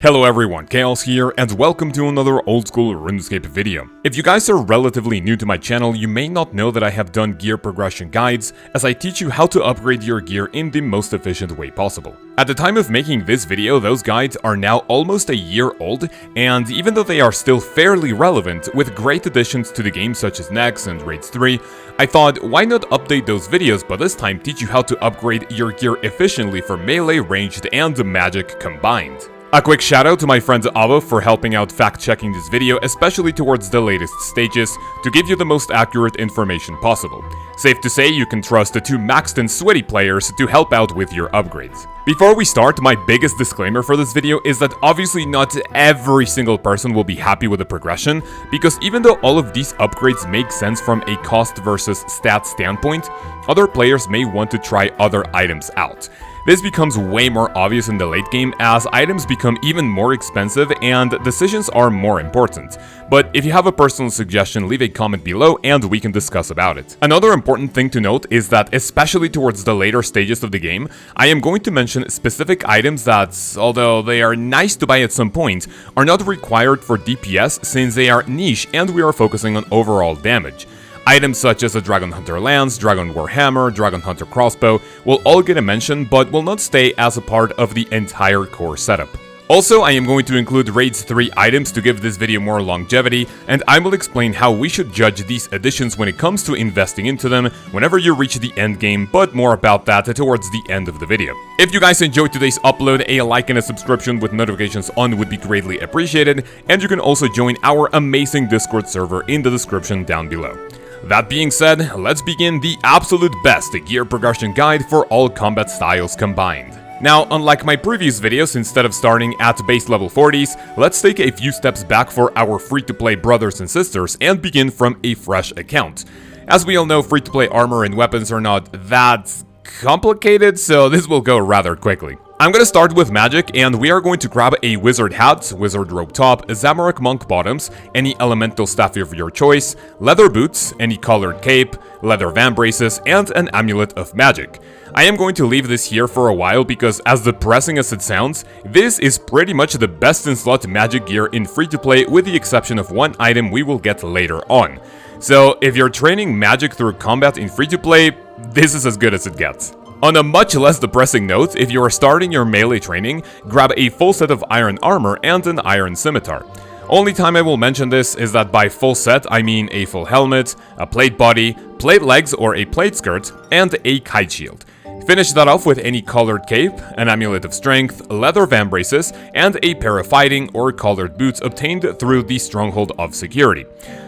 Hello everyone, Chaos here, and welcome to another old school RuneScape video. If you guys are relatively new to my channel, you may not know that I have done gear progression guides, as I teach you how to upgrade your gear in the most efficient way possible. At the time of making this video, those guides are now almost a year old, and even though they are still fairly relevant, with great additions to the game such as Nex and Raids 3, I thought why not update those videos but this time teach you how to upgrade your gear efficiently for melee, ranged, and magic combined. A quick shout out to my friend Avo for helping out fact checking this video, especially towards the latest stages, to give you the most accurate information possible. Safe to say you can trust the two maxed and sweaty players to help out with your upgrades. Before we start, my biggest disclaimer for this video is that obviously not every single person will be happy with the progression, because even though all of these upgrades make sense from a cost versus stat standpoint, other players may want to try other items out. This becomes way more obvious in the late game as items become even more expensive and decisions are more important. But if you have a personal suggestion, leave a comment below and we can discuss about it. Another important thing to note is that especially towards the later stages of the game, I am going to mention specific items that, although they are nice to buy at some point, are not required for DPS since they are niche and we are focusing on overall damage. Items such as a Dragon Hunter Lance, Dragon Warhammer, Dragon Hunter Crossbow will all get a mention but will not stay as a part of the entire core setup. Also, I am going to include Raids 3 items to give this video more longevity, and I will explain how we should judge these additions when it comes to investing into them whenever you reach the end game, but more about that towards the end of the video. If you guys enjoyed today's upload, a like and a subscription with notifications on would be greatly appreciated, and you can also join our amazing Discord server in the description down below. That being said, let's begin the absolute best gear progression guide for all combat styles combined. Now, unlike my previous videos, instead of starting at base level 40s, let's take a few steps back for our free-to-play brothers and sisters and begin from a fresh account. As we all know, free-to-play armor and weapons are not that complicated, so this will go rather quickly. I'm gonna start with magic, and we are going to grab a wizard hat, wizard robe top, Zamorak monk bottoms, any elemental staff of your choice, leather boots, any colored cape, leather vambraces, and an amulet of magic. I am going to leave this here for a while because, as depressing as it sounds, this is pretty much the best in slot magic gear in free-to-play with the exception of one item we will get later on. So if you're training magic through combat in free-to-play, this is as good as it gets. On a much less depressing note, if you are starting your melee training, grab a full set of iron armor and an iron scimitar. Only time I will mention this is that by full set I mean a full helmet, a plate body, plate legs or a plate skirt, and a kite shield. Finish that off with any colored cape, an amulet of strength, leather vambraces, and a pair of fighting or colored boots obtained through the stronghold of security.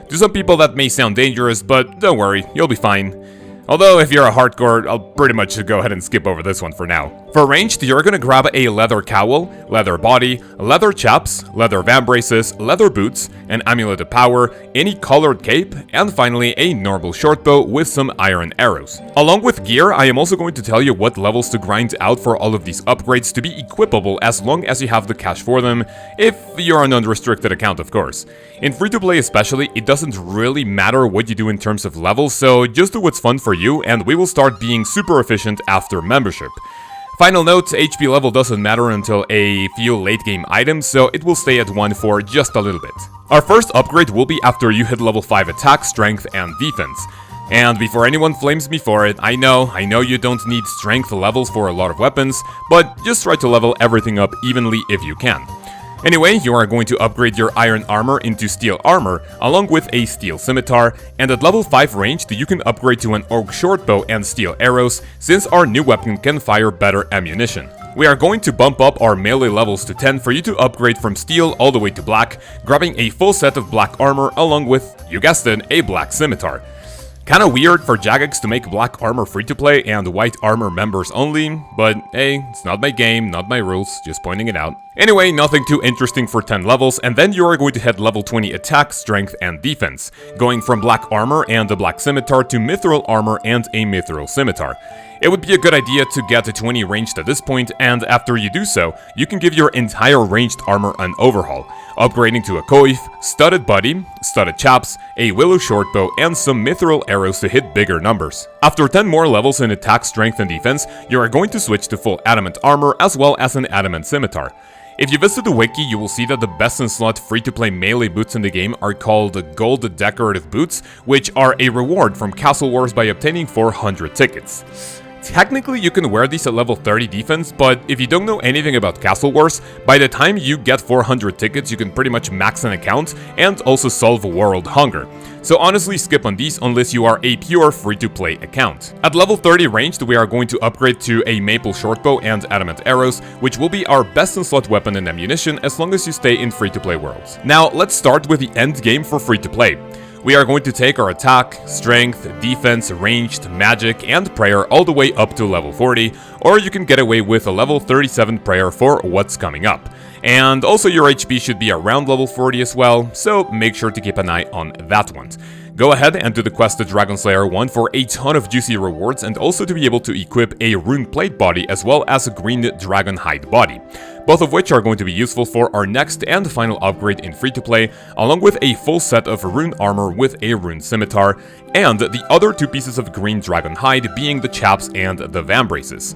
To some people that may sound dangerous, but don't worry, you'll be fine. Although, if you're a hardcore, I'll pretty much go ahead and skip over this one for now. For ranged, you're gonna grab a leather cowl, leather body, leather chaps, leather vambraces, leather boots, an amulet of power, any colored cape, and finally a normal shortbow with some iron arrows. Along with gear, I am also going to tell you what levels to grind out for all of these upgrades to be equipable as long as you have the cash for them, if you're an unrestricted account of course. In free-to-play especially, it doesn't really matter what you do in terms of levels, so just do what's fun for you and we will start being super efficient after membership. Final note, HP level doesn't matter until a few late game items, so it will stay at 1 for just a little bit. Our first upgrade will be after you hit level 5 attack, strength, and defense. And before anyone flames me for it, I know you don't need strength levels for a lot of weapons, but just try to level everything up evenly if you can. Anyway, you are going to upgrade your iron armor into steel armor, along with a steel scimitar, and at level 5 ranged you can upgrade to an oak shortbow and steel arrows, since our new weapon can fire better ammunition. We are going to bump up our melee levels to 10 for you to upgrade from steel all the way to black, grabbing a full set of black armor along with, you guessed it, a black scimitar. Kinda weird for Jagex to make black armor free to play and white armor members only, but hey, it's not my game, not my rules, just pointing it out. Anyway, nothing too interesting for 10 levels, and then you are going to hit level 20 attack, strength, and defense, going from black armor and a black scimitar to mithril armor and a mithril scimitar. It would be a good idea to get to 20 ranged at this point, and after you do so, you can give your entire ranged armor an overhaul, upgrading to a coif, studded body, studded chaps, a willow shortbow, and some mithril arrows to hit bigger numbers. After 10 more levels in attack, strength, and defense, you are going to switch to full adamant armor as well as an adamant scimitar. If you visit the wiki, you will see that the best in slot free-to-play melee boots in the game are called Gold Decorative Boots, which are a reward from Castle Wars by obtaining 400 tickets. Technically, you can wear these at level 30 defense, but if you don't know anything about Castle Wars, by the time you get 400 tickets, you can pretty much max an account and also solve world hunger. So honestly, skip on these unless you are a pure free-to-play account. At level 30 ranged, we are going to upgrade to a maple shortbow and adamant arrows, which will be our best in slot weapon and ammunition as long as you stay in free-to-play worlds. Now, let's start with the end game for free-to-play. We are going to take our attack, strength, defense, ranged, magic, and prayer all the way up to level 40, or you can get away with a level 37 prayer for what's coming up. And also your HP should be around level 40 as well, so make sure to keep an eye on that one. Go ahead and do the quest to Dragon Slayer 1 for a ton of juicy rewards and also to be able to equip a rune plate body as well as a green dragon hide body. Both of which are going to be useful for our next and final upgrade in free-to-play, along with a full set of rune armor with a rune scimitar, and the other two pieces of green dragon hide being the chaps and the vambraces.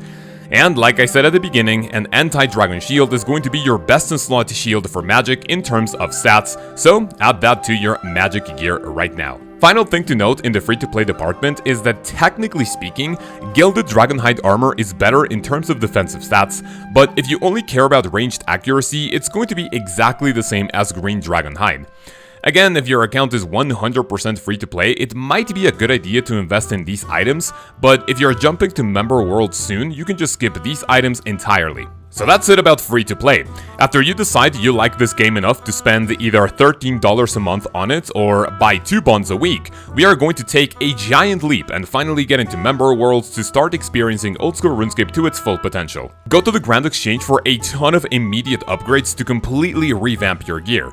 And like I said at the beginning, an anti-dragon shield is going to be your best in slot shield for magic in terms of stats, so add that to your magic gear right now. Final thing to note in the free-to-play department is that technically speaking, Gilded Dragonhide armor is better in terms of defensive stats, but if you only care about ranged accuracy, it's going to be exactly the same as Green Dragonhide. Again, if your account is 100% free to play, it might be a good idea to invest in these items, but if you're jumping to Member World soon, you can just skip these items entirely. So that's it about free to play. After you decide you like this game enough to spend either $13 a month on it or buy 2 bonds a week, we are going to take a giant leap and finally get into Member Worlds to start experiencing old school RuneScape to its full potential. Go to the Grand Exchange for a ton of immediate upgrades to completely revamp your gear.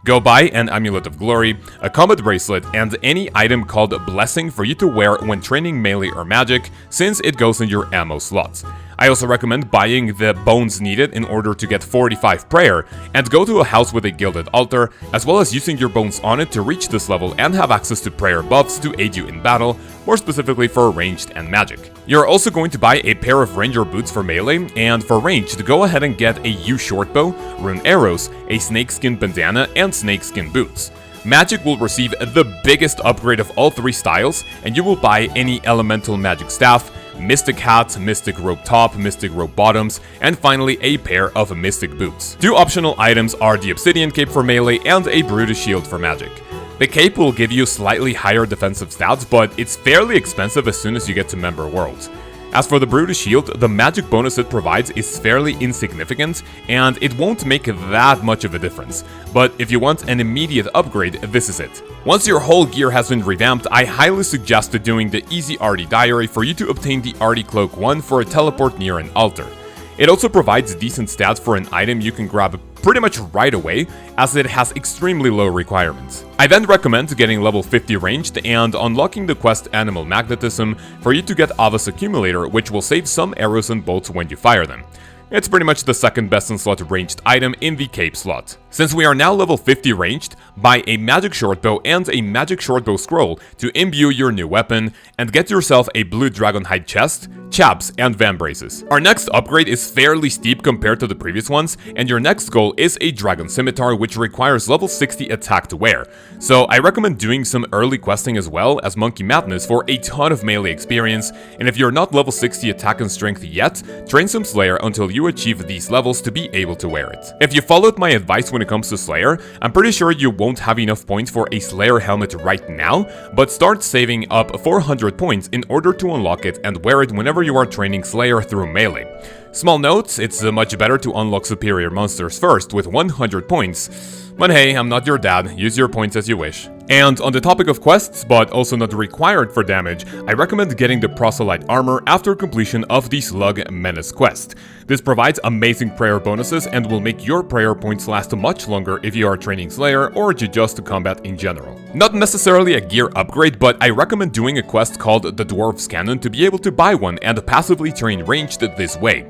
Go buy an Amulet of Glory, a Combat Bracelet, and any item called Blessing for you to wear when training melee or magic, since it goes in your ammo slots. I also recommend buying the bones needed in order to get 45 prayer, and go to a house with a gilded altar, as well as using your bones on it to reach this level and have access to prayer buffs to aid you in battle, more specifically for ranged and magic. You're also going to buy a pair of ranger boots for melee, and for ranged, go ahead and get a yew shortbow, rune arrows, a snakeskin bandana, and snakeskin boots. Magic will receive the biggest upgrade of all 3 styles, and you will buy any elemental magic staff, Mystic Hat, Mystic Robe Top, Mystic Robe Bottoms, and finally a pair of Mystic Boots. 2 optional items are the Obsidian Cape for melee and a Brutus Shield for magic. The cape will give you slightly higher defensive stats, but it's fairly expensive as soon as you get to Member Worlds. As for the Brutus Shield, the magic bonus it provides is fairly insignificant, and it won't make that much of a difference. But if you want an immediate upgrade, this is it. Once your whole gear has been revamped, I highly suggest doing the Easy Arty Diary for you to obtain the Arty Cloak 1 for a teleport near an altar. It also provides decent stats for an item you can grab pretty much right away, as it has extremely low requirements. I then recommend getting level 50 ranged and unlocking the quest Animal Magnetism for you to get Ava's Accumulator, which will save some arrows and bolts when you fire them. It's pretty much the second best in slot ranged item in the cape slot. Since we are now level 50 ranged, buy a magic shortbow and a magic shortbow scroll to imbue your new weapon, and get yourself a blue dragonhide chest, chaps, and vambraces. Our next upgrade is fairly steep compared to the previous ones, and your next goal is a dragon scimitar, which requires level 60 attack to wear. So I recommend doing some early questing as well as Monkey Madness for a ton of melee experience, and if you're not level 60 attack and strength yet, train some Slayer until you achieve these levels to be able to wear it. If you followed my advice when it comes to Slayer, I'm pretty sure you won't have enough points for a Slayer helmet right now, but start saving up 400 points in order to unlock it and wear it whenever you are training Slayer through melee. Small note, it's much better to unlock superior monsters first with 100 points, but hey, I'm not your dad, use your points as you wish. And on the topic of quests, but also not required for damage, I recommend getting the Proselyte armor after completion of the Slug Menace quest. This provides amazing prayer bonuses and will make your prayer points last much longer if you are training Slayer or just to combat in general. Not necessarily a gear upgrade, but I recommend doing a quest called the Dwarf's Cannon to be able to buy one and passively train ranged this way.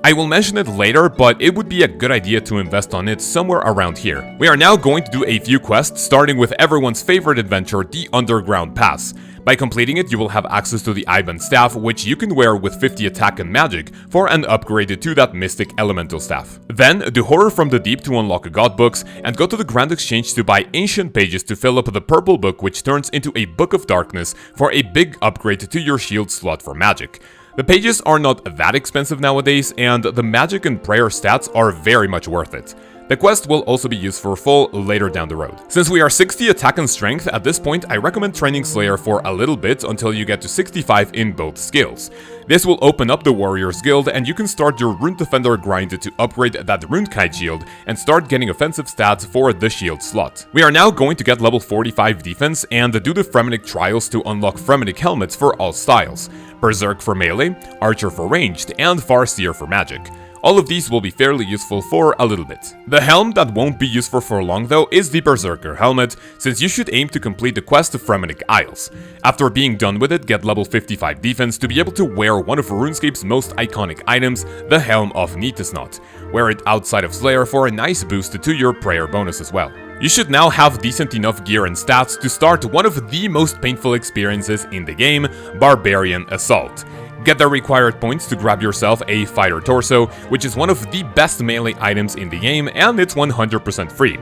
I will mention it later, but it would be a good idea to invest on it somewhere around here. We are now going to do a few quests, starting with everyone's favorite adventure, the Underground Pass. By completing it, you will have access to the Ivan Staff, which you can wear with 50 attack and magic for an upgrade to that Mystic Elemental Staff. Then, do Horror from the Deep to unlock God Books, and go to the Grand Exchange to buy Ancient Pages to fill up the purple book, which turns into a Book of Darkness for a big upgrade to your shield slot for magic. The pages are not that expensive nowadays, and the magic and prayer stats are very much worth it. The quest will also be used for full later down the road. Since we are 60 attack and strength at this point, I recommend training Slayer for a little bit until you get to 65 in both skills. This will open up the Warriors Guild, and you can start your Rune Defender grind to upgrade that Rune Kite shield and start getting offensive stats for the shield slot. We are now going to get level 45 defense and do the Fremennik trials to unlock Fremennik helmets for all styles, Berserk for melee, Archer for ranged, and Farseer for magic. All of these will be fairly useful for a little bit. The helm that won't be useful for long though is the Berserker helmet, since you should aim to complete the quest of Fremennik Isles. After being done with it, get level 55 defense to be able to wear one of RuneScape's most iconic items, the Helm of Nitisnot. Wear it outside of Slayer for a nice boost to your prayer bonus as well. You should now have decent enough gear and stats to start one of the most painful experiences in the game, Barbarian Assault. Get the required points to grab yourself a Fighter Torso, which is one of the best melee items in the game, and it's 100% free.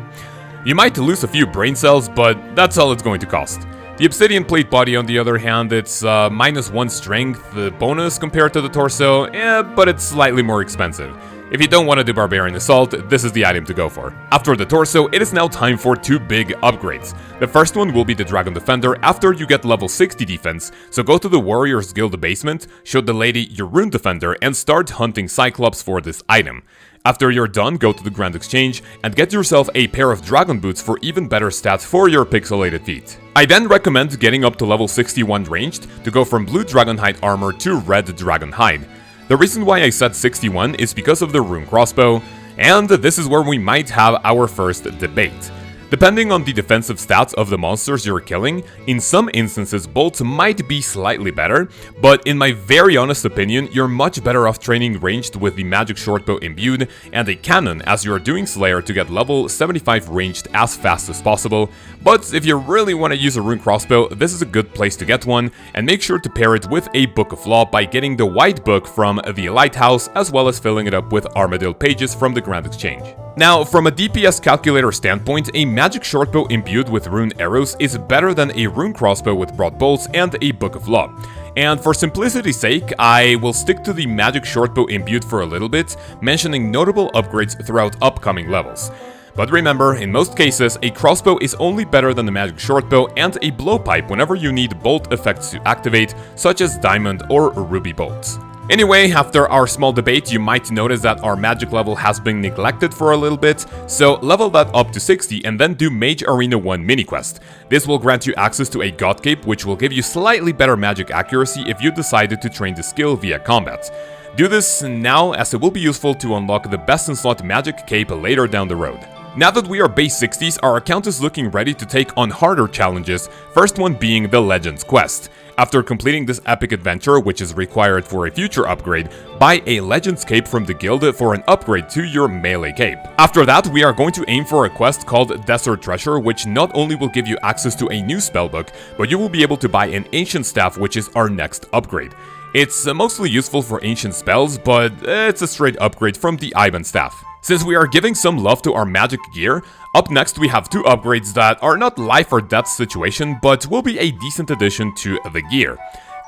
You might lose a few brain cells, but that's all it's going to cost. The Obsidian Plate Body, on the other hand, it's -1 strength bonus compared to the Torso, but it's slightly more expensive. If you don't want to do Barbarian Assault, this is the item to go for. After the Torso, it is now time for two big upgrades. The first one will be the Dragon Defender after you get level 60 defense, so go to the Warriors Guild basement, show the lady your Rune Defender, and start hunting Cyclops for this item. After you're done, go to the Grand Exchange and get yourself a pair of Dragon Boots for even better stats for your pixelated feet. I then recommend getting up to level 61 ranged to go from Blue Dragonhide armor to Red Dragonhide. The reason why I said 61 is because of the Rune Crossbow, and this is where we might have our first debate. Depending on the defensive stats of the monsters you're killing, in some instances bolts might be slightly better, but in my very honest opinion, you're much better off training ranged with the magic shortbow imbued and a cannon as you're doing Slayer to get level 75 ranged as fast as possible. But if you really want to use a Rune Crossbow, this is a good place to get one, and make sure to pair it with a Book of Law by getting the White Book from the Lighthouse, as well as filling it up with Armadillo pages from the Grand Exchange. Now, from a DPS calculator standpoint, a magic shortbow imbued with rune arrows is better than a Rune Crossbow with broad bolts and a Book of Law. And for simplicity's sake, I will stick to the magic shortbow imbued for a little bit, mentioning notable upgrades throughout upcoming levels. But remember, in most cases, a crossbow is only better than the magic shortbow and a blowpipe whenever you need bolt effects to activate, such as diamond or ruby bolts. Anyway, after our small debate, you might notice that our magic level has been neglected for a little bit, so level that up to 60 and then do Mage Arena 1 mini quest. This will grant you access to a God Cape, which will give you slightly better magic accuracy if you decided to train the skill via combat. Do this now, as it will be useful to unlock the best in slot magic cape later down the road. Now that we are base 60s, our account is looking ready to take on harder challenges, first one being the Legends quest. After completing this epic adventure, which is required for a future upgrade, buy a Legends cape from the guild for an upgrade to your melee cape. After that, we are going to aim for a quest called Desert Treasure, which not only will give you access to a new spellbook, but you will be able to buy an Ancient Staff, which is our next upgrade. It's mostly useful for ancient spells, but it's a straight upgrade from the Ivan Staff. Since we are giving some love to our magic gear, up next we have two upgrades that are not life or death situation, but will be a decent addition to the gear.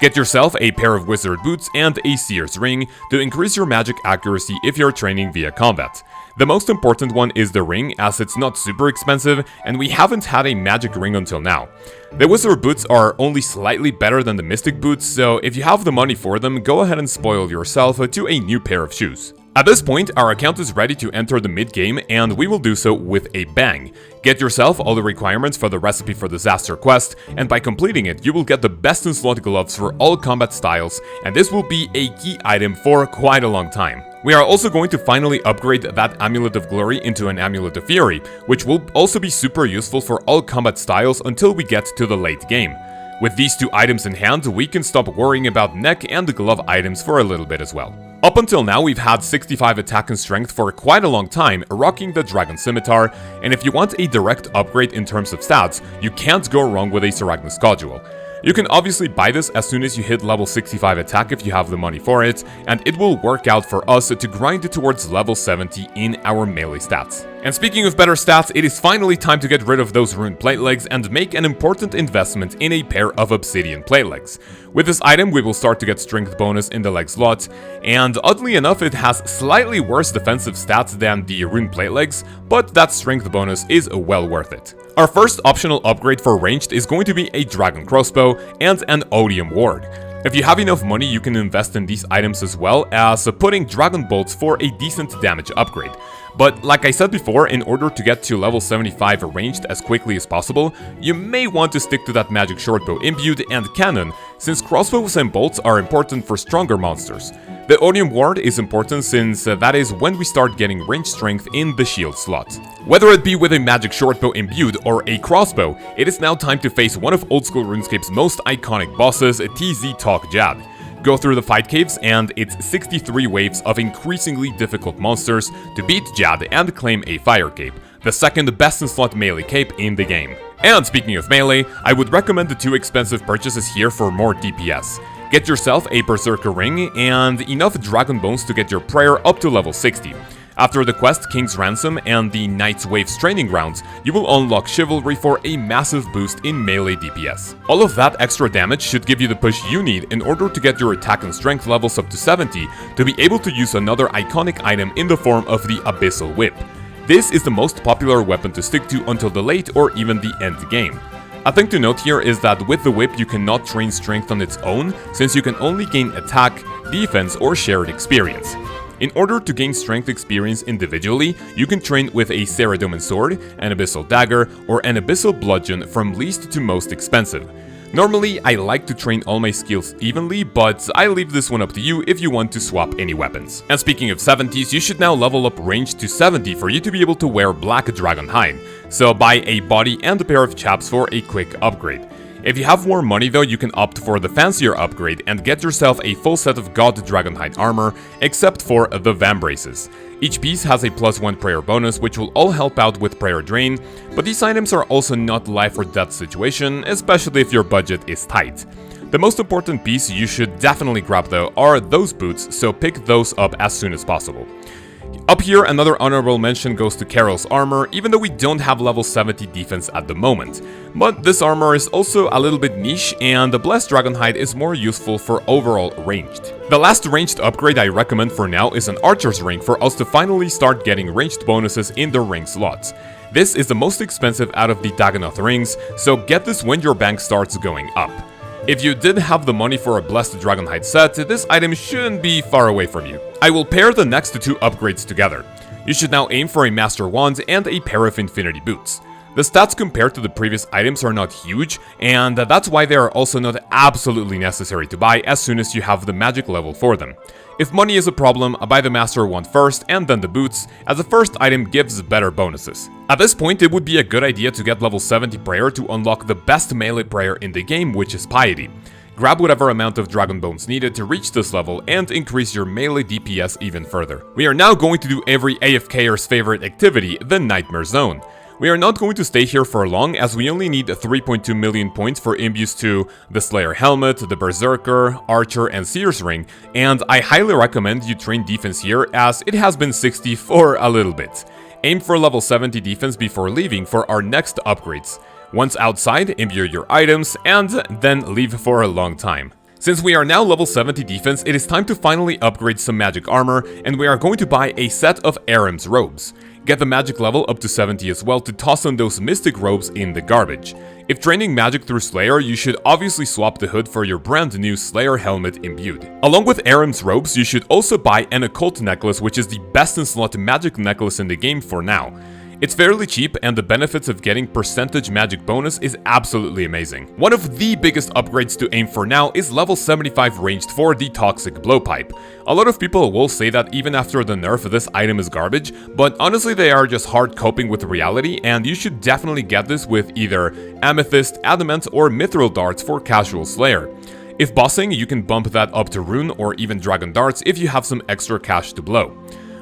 Get yourself a pair of wizard boots and a seer's ring to increase your magic accuracy if you're training via combat. The most important one is the ring, as it's not super expensive and we haven't had a magic ring until now. The wizard boots are only slightly better than the mystic boots, so if you have the money for them, go ahead and spoil yourself to a new pair of shoes. At this point, our account is ready to enter the mid-game, and we will do so with a bang. Get yourself all the requirements for the Recipe for Disaster quest, and by completing it, you will get the best in slot gloves for all combat styles, and this will be a key item for quite a long time. We are also going to finally upgrade that Amulet of Glory into an Amulet of Fury, which will also be super useful for all combat styles until we get to the late game. With these two items in hand, we can stop worrying about neck and glove items for a little bit as well. Up until now, we've had 65 attack and strength for quite a long time, rocking the Dragon Scimitar, and if you want a direct upgrade in terms of stats, you can't go wrong with a Saragna's Codule. You can obviously buy this as soon as you hit level 65 attack if you have the money for it, and it will work out for us to grind it towards level 70 in our melee stats. And speaking of better stats, it is finally time to get rid of those Rune Plate Legs and make an important investment in a pair of Obsidian Plate Legs. With this item, we will start to get strength bonus in the leg slot, and oddly enough, it has slightly worse defensive stats than the Rune Plate Legs, but that strength bonus is well worth it. Our first optional upgrade for ranged is going to be a Dragon Crossbow and an Odium Ward. If you have enough money, you can invest in these items as well as putting Dragon Bolts for a decent damage upgrade. But like I said before, in order to get to level 75 ranged as quickly as possible, you may want to stick to that magic shortbow imbued and cannon, since crossbows and bolts are important for stronger monsters. The Odium Ward is important since that is when we start getting range strength in the shield slot. Whether it be with a magic shortbow imbued or a crossbow, it is now time to face one of Old School RuneScape's most iconic bosses, TZ Talk Jad. Go through the fight caves and its 63 waves of increasingly difficult monsters to beat Jad and claim a Fire Cape, the second best in slot melee cape in the game. And speaking of melee, I would recommend the two expensive purchases here for more DPS. Get yourself a Berserker Ring and enough Dragon Bones to get your prayer up to level 60. After the quest King's Ransom and the Knight's Waves training grounds, you will unlock Chivalry for a massive boost in melee DPS. All of that extra damage should give you the push you need in order to get your attack and strength levels up to 70 to be able to use another iconic item in the form of the Abyssal Whip. This is the most popular weapon to stick to until the late or even the end game. A thing to note here is that with the whip you cannot train strength on its own, since you can only gain attack, defense or shared experience. In order to gain strength experience individually, you can train with a Ceradoman Sword, an Abyssal Dagger, or an Abyssal Bludgeon from least to most expensive. Normally, I like to train all my skills evenly, but I leave this one up to you if you want to swap any weapons. And speaking of 70s, you should now level up range to 70 for you to be able to wear Black Dragon Hide, so buy a body and a pair of chaps for a quick upgrade. If you have more money though, you can opt for the fancier upgrade and get yourself a full set of God Dragonhide armor, except for the Vambraces. Each piece has a +1 prayer bonus, which will all help out with prayer drain, but these items are also not life or death situation, especially if your budget is tight. The most important piece you should definitely grab though are those boots, so pick those up as soon as possible. Up here, another honorable mention goes to Carol's armor, even though we don't have level 70 defense at the moment. But this armor is also a little bit niche, and the Blessed Dragonhide is more useful for overall ranged. The last ranged upgrade I recommend for now is an Archer's Ring for us to finally start getting ranged bonuses in the ring slots. This is the most expensive out of the Dagonoth rings, so get this when your bank starts going up. If you did have the money for a Blessed Dragonhide set, this item shouldn't be far away from you. I will pair the next two upgrades together. You should now aim for a Master Wand and a pair of Infinity Boots. The stats compared to the previous items are not huge, and that's why they are also not absolutely necessary to buy as soon as you have the magic level for them. If money is a problem, buy the Master Wand first and then the boots, as the first item gives better bonuses. At this point, it would be a good idea to get level 70 prayer to unlock the best melee prayer in the game, which is Piety. Grab whatever amount of Dragon Bones needed to reach this level and increase your melee DPS even further. We are now going to do every AFKer's favorite activity, the Nightmare Zone. We are not going to stay here for long, as we only need 3.2 million points for imbues to the Slayer Helmet, the Berserker, Archer and Seer's Ring, and I highly recommend you train defense here, as it has been 60 for a little bit. Aim for level 70 defense before leaving for our next upgrades. Once outside, imbue your items, and then leave for a long time. Since we are now level 70 defense, it is time to finally upgrade some magic armor, and we are going to buy a set of Aram's robes. Get the magic level up to 70 as well to toss on those mystic robes in the garbage. If training magic through Slayer, you should obviously swap the hood for your brand new Slayer helmet imbued. Along with Aram's robes, you should also buy an occult necklace, which is the best in slot magic necklace in the game for now. It's fairly cheap, and the benefits of getting percentage magic bonus is absolutely amazing. One of the biggest upgrades to aim for now is level 75 ranged for the Toxic Blowpipe. A lot of people will say that even after the nerf this item is garbage, but honestly they are just hard coping with reality, and you should definitely get this with either Amethyst, Adamant or Mithril darts for casual Slayer. If bossing, you can bump that up to rune or even dragon darts if you have some extra cash to blow.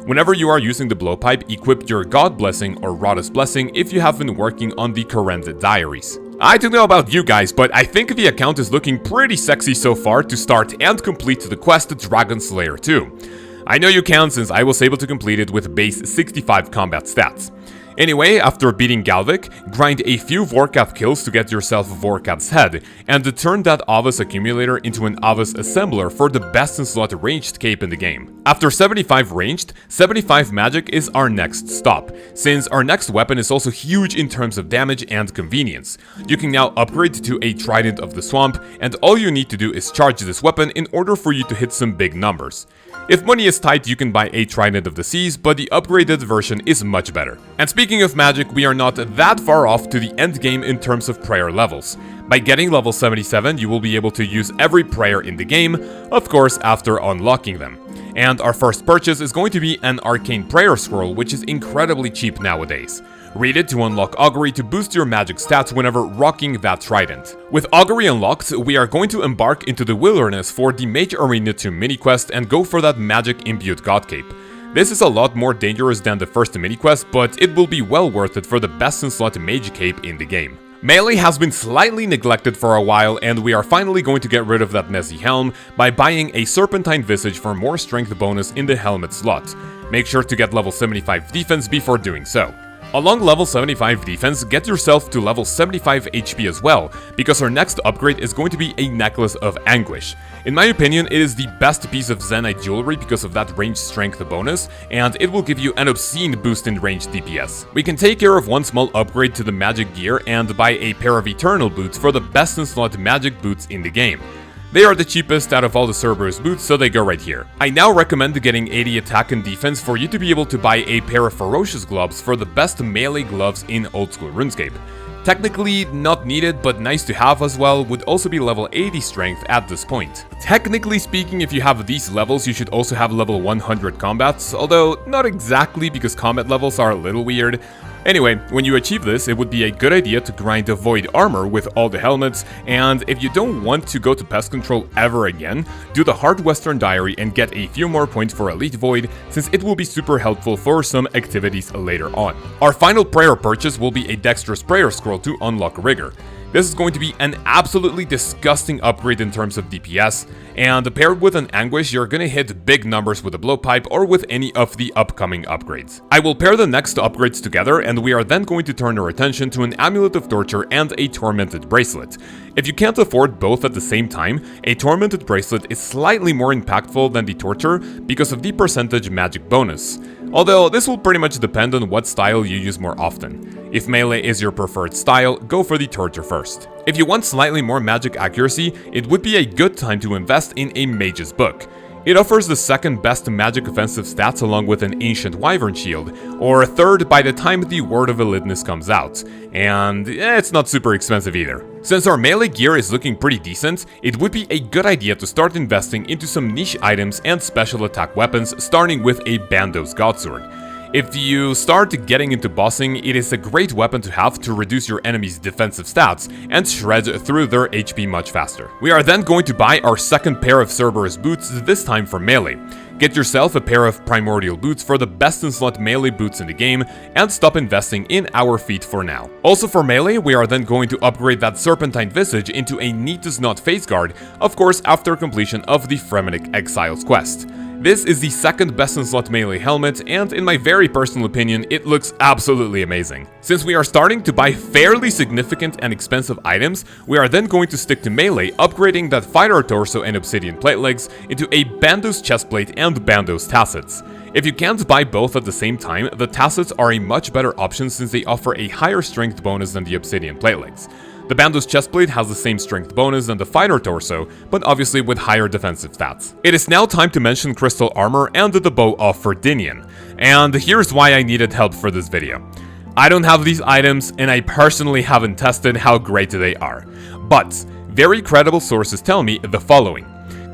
Whenever you are using the blowpipe, equip your God Blessing or Rodus Blessing if you have been working on the Current Diaries. I don't know about you guys, but I think the account is looking pretty sexy so far to start and complete the quest Dragon Slayer 2. I know you can, since I was able to complete it with base 65 combat stats. Anyway, after beating Galvik, grind a few Vorkath kills to get yourself Vorkath's head, and turn that Avus accumulator into an Avus assembler for the best in slot ranged cape in the game. After 75 ranged, 75 magic is our next stop, since our next weapon is also huge in terms of damage and convenience. You can now upgrade to a Trident of the Swamp, and all you need to do is charge this weapon in order for you to hit some big numbers. If money is tight, you can buy a Trident of the Seas, but the upgraded version is much better. And speaking of magic, we are not that far off to the end game in terms of prayer levels. By getting level 77, you will be able to use every prayer in the game, of course after unlocking them. And our first purchase is going to be an Arcane Prayer Scroll, which is incredibly cheap nowadays. Read it to unlock Augury to boost your magic stats whenever rocking that Trident. With Augury unlocked, we are going to embark into the wilderness for the Mage Arena 2 mini-quest and go for that magic imbued God Cape. This is a lot more dangerous than the first mini-quest, but it will be well worth it for the best in slot Mage Cape in the game. Melee has been slightly neglected for a while, and we are finally going to get rid of that Nessie helm by buying a Serpentine Visage for more strength bonus in the helmet slot. Make sure to get level 75 defense before doing so. Along level 75 defense, get yourself to level 75 HP as well, because our next upgrade is going to be a Necklace of Anguish. In my opinion, it is the best piece of Zenyte jewelry because of that range strength bonus, and it will give you an obscene boost in range DPS. We can take care of one small upgrade to the magic gear and buy a pair of Eternal boots for the best in slot magic boots in the game. They are the cheapest out of all the Cerberus boots, so they go right here. I now recommend getting 80 attack and defense for you to be able to buy a pair of Ferocious gloves for the best melee gloves in old school RuneScape. Technically not needed, but nice to have as well, would also be level 80 strength at this point. Technically speaking, if you have these levels, you should also have level 100 combats, although not exactly because combat levels are a little weird. Anyway, when you achieve this, it would be a good idea to grind the Void Armor with all the helmets, and if you don't want to go to Pest Control ever again, do the Hard Western Diary and get a few more points for Elite Void, since it will be super helpful for some activities later on. Our final prayer purchase will be a Dexterous Prayer Scroll to unlock Rigor. This is going to be an absolutely disgusting upgrade in terms of DPS, and paired with an Anguish, you're gonna hit big numbers with a Blowpipe or with any of the upcoming upgrades. I will pair the next upgrades together, and we are then going to turn our attention to an Amulet of Torture and a Tormented Bracelet. If you can't afford both at the same time, a Tormented Bracelet is slightly more impactful than the Torture because of the percentage magic bonus. Although this will pretty much depend on what style you use more often. If melee is your preferred style, go for the Torture first. If you want slightly more magic accuracy, it would be a good time to invest in a Mage's Book. It offers the second best magic offensive stats along with an Ancient Wyvern Shield, or third by the time the Word of Elidness comes out, and it's not super expensive either. Since our melee gear is looking pretty decent, it would be a good idea to start investing into some niche items and special attack weapons, starting with a Bandos Godsword. If you start getting into bossing, it is a great weapon to have to reduce your enemy's defensive stats and shred through their HP much faster. We are then going to buy our second pair of Cerberus boots, this time for melee. Get yourself a pair of Primordial boots for the best in slot melee boots in the game, and stop investing in our feet for now. Also for melee, we are then going to upgrade that Serpentine Visage into a Need Does Not Face Guard, of course after completion of the Fremennik Exiles quest. This is the second best in slot melee helmet, and in my very personal opinion, it looks absolutely amazing. Since we are starting to buy fairly significant and expensive items, we are then going to stick to melee, upgrading that Fighter Torso and Obsidian Plate Legs into a Bandos Chestplate and Bandos Tassets. If you can't buy both at the same time, the Tassets are a much better option since they offer a higher strength bonus than the Obsidian Plate Legs. The Bandos Chestplate has the same strength bonus than the Fighter Torso, but obviously with higher defensive stats. It is now time to mention Crystal Armor and the Bow of Ferdinian, and here's why I needed help for this video. I don't have these items, and I personally haven't tested how great they are, but very credible sources tell me the following.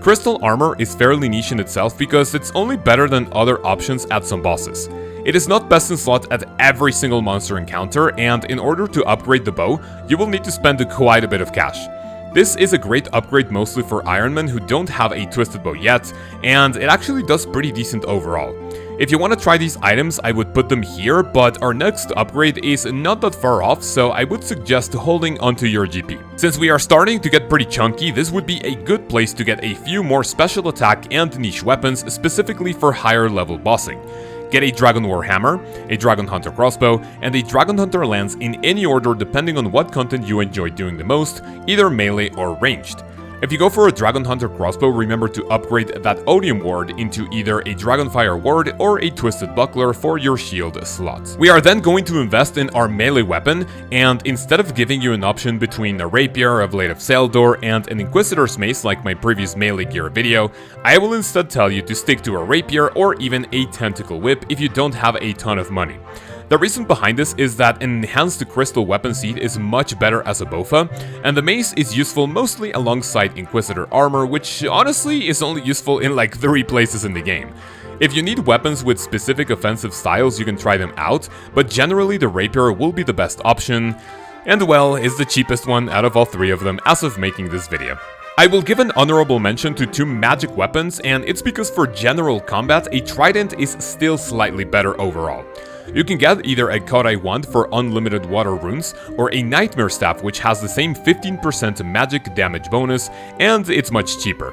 Crystal Armor is fairly niche in itself because it's only better than other options at some bosses. It is not best in slot at every single monster encounter, and in order to upgrade the bow, you will need to spend quite a bit of cash. This is a great upgrade mostly for Ironmen who don't have a Twisted Bow yet, and it actually does pretty decent overall. If you want to try these items, I would put them here, but our next upgrade is not that far off, so I would suggest holding onto your GP. Since we are starting to get pretty chunky, this would be a good place to get a few more special attack and niche weapons specifically for higher level bossing. Get a Dragon War Hammer, a Dragon Hunter Crossbow, and a Dragon Hunter Lance in any order depending on what content you enjoy doing the most, either melee or ranged. If you go for a Dragon Hunter Crossbow, remember to upgrade that Odium Ward into either a Dragonfire Ward or a Twisted Buckler for your shield slot. We are then going to invest in our melee weapon, and instead of giving you an option between a Rapier, a Blade of Seldor, and an Inquisitor's Mace like my previous melee gear video, I will instead tell you to stick to a Rapier or even a Tentacle Whip if you don't have a ton of money. The reason behind this is that an enhanced crystal weapon seed is much better as a BOFA, and the mace is useful mostly alongside Inquisitor armor, which honestly is only useful in like 3 places in the game. If you need weapons with specific offensive styles, you can try them out, but generally the Rapier will be the best option, and well, is the cheapest one out of all 3 of them as of making this video. I will give an honorable mention to 2 magic weapons, and it's because for general combat, a trident is still slightly better overall. You can get either a Kodai Wand for unlimited water runes, or a Nightmare Staff which has the same 15% magic damage bonus, and it's much cheaper.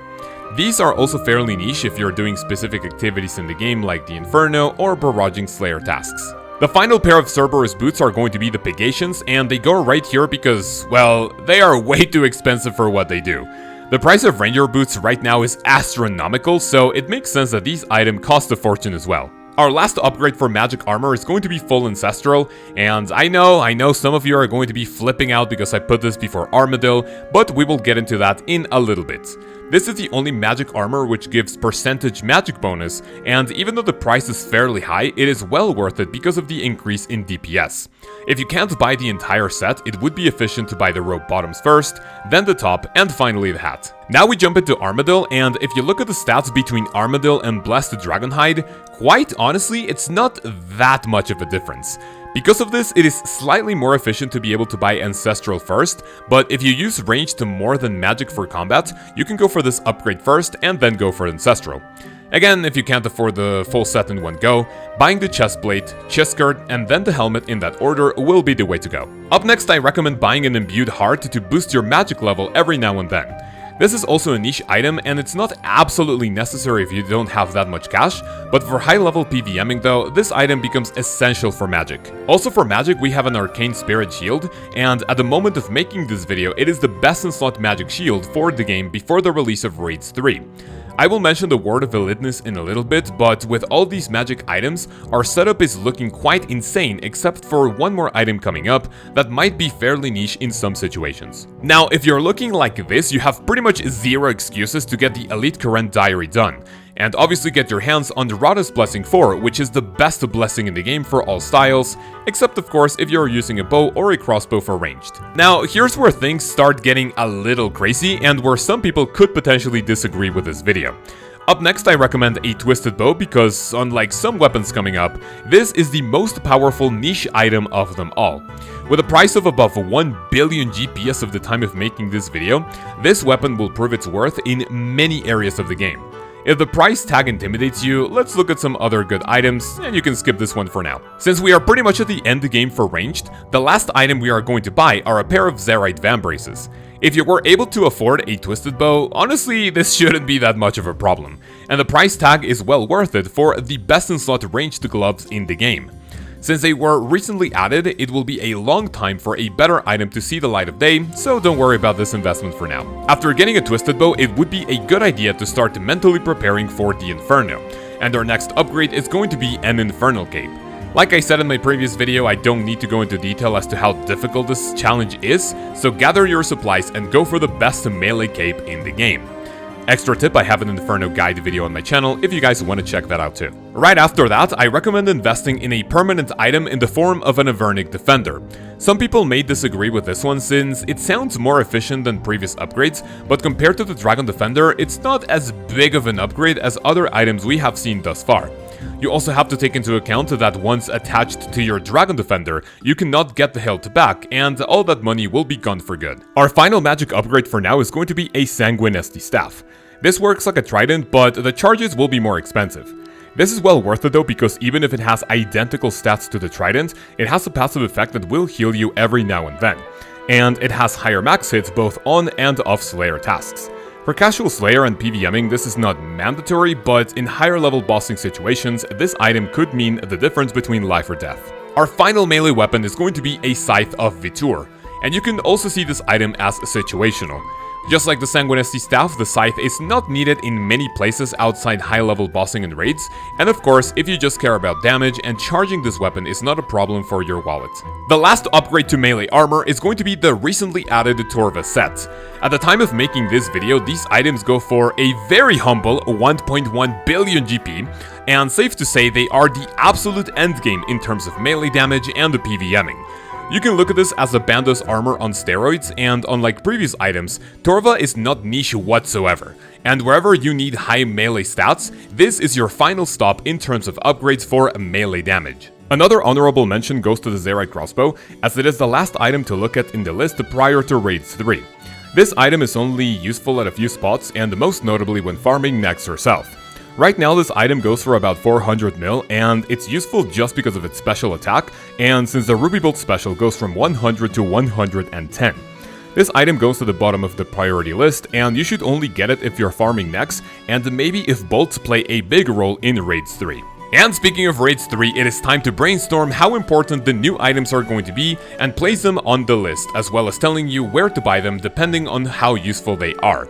These are also fairly niche if you're doing specific activities in the game like the Inferno or barraging Slayer tasks. The final pair of Cerberus boots are going to be the Pegations, and they go right here because, well, they are way too expensive for what they do. The price of Ranger boots right now is astronomical, so it makes sense that these items cost a fortune as well. Our last upgrade for magic armor is going to be full ancestral, and I know some of you are going to be flipping out because I put this before Armadillo, but we will get into that in a little bit. This is the only magic armor which gives percentage magic bonus, and even though the price is fairly high, it is well worth it because of the increase in DPS. If you can't buy the entire set, it would be efficient to buy the robe bottoms first, then the top, and finally the hat. Now we jump into Armadillo, and if you look at the stats between Armadillo and Blessed Dragonhide, quite honestly, it's not that much of a difference. Because of this, it is slightly more efficient to be able to buy Ancestral first, but if you use range to more than magic for combat, you can go for this upgrade first and then go for Ancestral. Again, if you can't afford the full set in one go, buying the chest plate, chest skirt, and then the helmet in that order will be the way to go. Up next, I recommend buying an Imbued Heart to boost your magic level every now and then. This is also a niche item, and it's not absolutely necessary if you don't have that much cash, but for high-level PVMing though, this item becomes essential for magic. Also for magic, we have an Arcane Spirit Shield, and at the moment of making this video, it is the best in slot magic shield for the game before the release of Raids 3. I will mention the Word of Elidness in a little bit, but with all these magic items, our setup is looking quite insane except for one more item coming up that might be fairly niche in some situations. Now, if you're looking like this, you have pretty much 0 excuses to get the Elite Current Diary done. And obviously get your hands on the Rada's Blessing 4, which is the best blessing in the game for all styles, except of course if you're using a bow or a crossbow for ranged. Now, here's where things start getting a little crazy and where some people could potentially disagree with this video. Up next, I recommend a Twisted Bow because, unlike some weapons coming up, this is the most powerful niche item of them all. With a price of above 1 billion GPS of the time of making this video, this weapon will prove its worth in many areas of the game. If the price tag intimidates you, let's look at some other good items, and you can skip this one for now. Since we are pretty much at the end game for ranged, the last item we are going to buy are a pair of Zerite Vambraces. If you were able to afford a Twisted Bow, honestly, this shouldn't be that much of a problem, and the price tag is well worth it for the best in slot ranged gloves in the game. Since they were recently added, it will be a long time for a better item to see the light of day, so don't worry about this investment for now. After getting a Twisted Bow, it would be a good idea to start mentally preparing for the Inferno, and our next upgrade is going to be an Infernal Cape. Like I said in my previous video, I don't need to go into detail as to how difficult this challenge is, so gather your supplies and go for the best melee cape in the game. Extra tip, I have an Inferno guide video on my channel if you guys want to check that out too. Right after that, I recommend investing in a permanent item in the form of an Avernic Defender. Some people may disagree with this one since it sounds more efficient than previous upgrades, but compared to the Dragon Defender, it's not as big of an upgrade as other items we have seen thus far. You also have to take into account that once attached to your Dragon Defender, you cannot get the health back, and all that money will be gone for good. Our final magic upgrade for now is going to be a Sanguine SD Staff. This works like a trident, but the charges will be more expensive. This is well worth it though, because even if it has identical stats to the trident, it has a passive effect that will heal you every now and then. And it has higher max hits both on and off Slayer tasks. For casual Slayer and PvMing, this is not mandatory, but in higher level bossing situations, this item could mean the difference between life or death. Our final melee weapon is going to be a Scythe of Vitur, and you can also see this item as situational. Just like the Sanguine SD Staff, the Scythe is not needed in many places outside high-level bossing and raids, and of course, if you just care about damage, and charging this weapon is not a problem for your wallet. The last upgrade to melee armor is going to be the recently added Torva set. At the time of making this video, these items go for a very humble 1.1 billion GP, and safe to say they are the absolute endgame in terms of melee damage and the PvMing. You can look at this as a Bandos armor on steroids, and unlike previous items, Torva is not niche whatsoever. And wherever you need high melee stats, this is your final stop in terms of upgrades for melee damage. Another honorable mention goes to the Zerite Crossbow, as it is the last item to look at in the list prior to Raids 3. This item is only useful at a few spots, and most notably when farming Nex herself. Right now this item goes for about 400 mil, and it's useful just because of its special attack, and since the Ruby Bolt special goes from 100 to 110. This item goes to the bottom of the priority list, and you should only get it if you're farming Nex, and maybe if bolts play a big role in Raids 3. And speaking of Raids 3, it is time to brainstorm how important the new items are going to be and place them on the list, as well as telling you where to buy them depending on how useful they are.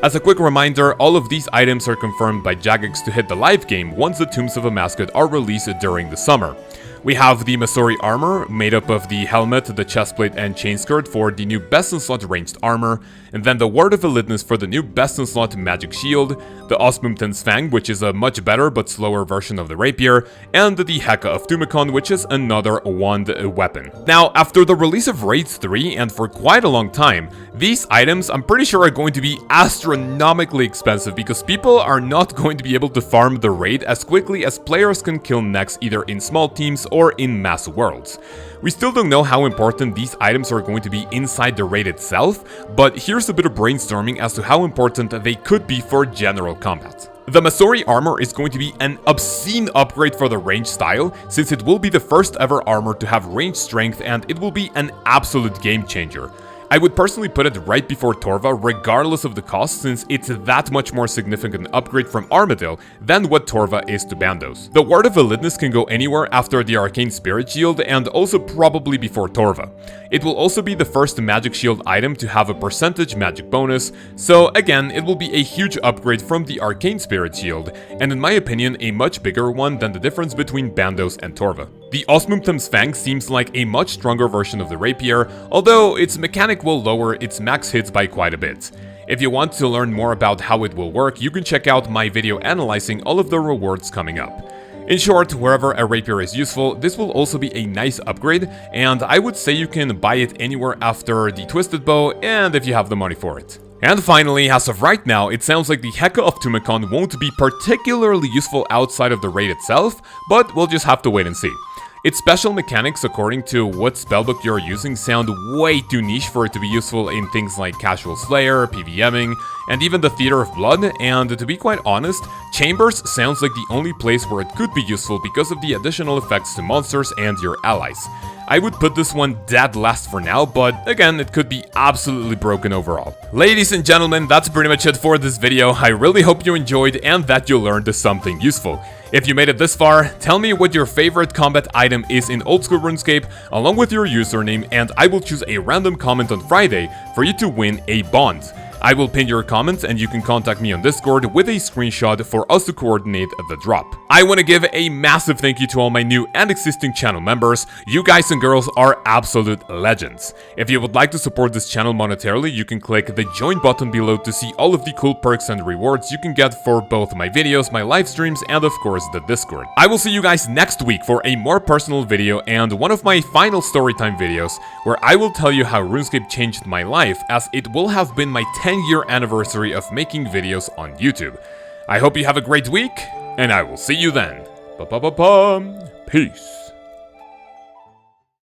As a quick reminder, all of these items are confirmed by Jagex to hit the live game once the Tombs of a Mascot are released during the summer. We have the Masori armor, made up of the helmet, the chestplate and chain skirt for the new Best in Slot ranged armor, and then the Word of Elidness for the new Best in Slot magic shield, the Osmumten's Fang, which is a much better but slower version of the rapier, and the Heka of Tumikon, which is another wand weapon. Now, after the release of Raids 3, and for quite a long time, these items I'm pretty sure are going to be astronomically expensive because people are not going to be able to farm the raid as quickly as players can kill Nex either in small teams or in mass worlds. We still don't know how important these items are going to be inside the raid itself, but here's a bit of brainstorming as to how important they could be for general combat. The Masori armor is going to be an obscene upgrade for the range style, since it will be the first ever armor to have range strength, and it will be an absolute game changer. I would personally put it right before Torva regardless of the cost, since it's that much more significant upgrade from Armadil than what Torva is to Bandos. The Word of Elidness can go anywhere after the Arcane Spirit Shield, and also probably before Torva. It will also be the first magic shield item to have a percentage magic bonus, so again it will be a huge upgrade from the Arcane Spirit Shield, and in my opinion a much bigger one than the difference between Bandos and Torva. The Osmumten's Fang seems like a much stronger version of the rapier, although its mechanic will lower its max hits by quite a bit. If you want to learn more about how it will work, you can check out my video analyzing all of the rewards coming up. In short, wherever a rapier is useful, this will also be a nice upgrade, and I would say you can buy it anywhere after the Twisted Bow, and if you have the money for it. And finally, as of right now, it sounds like the Heka of Tumikon won't be particularly useful outside of the raid itself, but we'll just have to wait and see. Its special mechanics, according to what spellbook you're using, sound way too niche for it to be useful in things like Casual Slayer, PvMing, and even the Theater of Blood, and to be quite honest, Chambers sounds like the only place where it could be useful because of the additional effects to monsters and your allies. I would put this one dead last for now, but again, it could be absolutely broken overall. Ladies and gentlemen, that's pretty much it for this video. I really hope you enjoyed and that you learned something useful. If you made it this far, tell me what your favorite combat item is in Old School RuneScape along with your username, and I will choose a random comment on Friday for you to win a bond. I will pin your comments and you can contact me on Discord with a screenshot for us to coordinate the drop. I want to give a massive thank you to all my new and existing channel members. You guys and girls are absolute legends. If you would like to support this channel monetarily, you can click the join button below to see all of the cool perks and rewards you can get for both my videos, my live streams, and of course the Discord. I will see you guys next week for a more personal video and one of my final storytime videos where I will tell you how RuneScape changed my life, as it will have been my 10-year anniversary of making videos on YouTube. I hope you have a great week, and I will see you then. Ba-ba-ba-ba. Peace.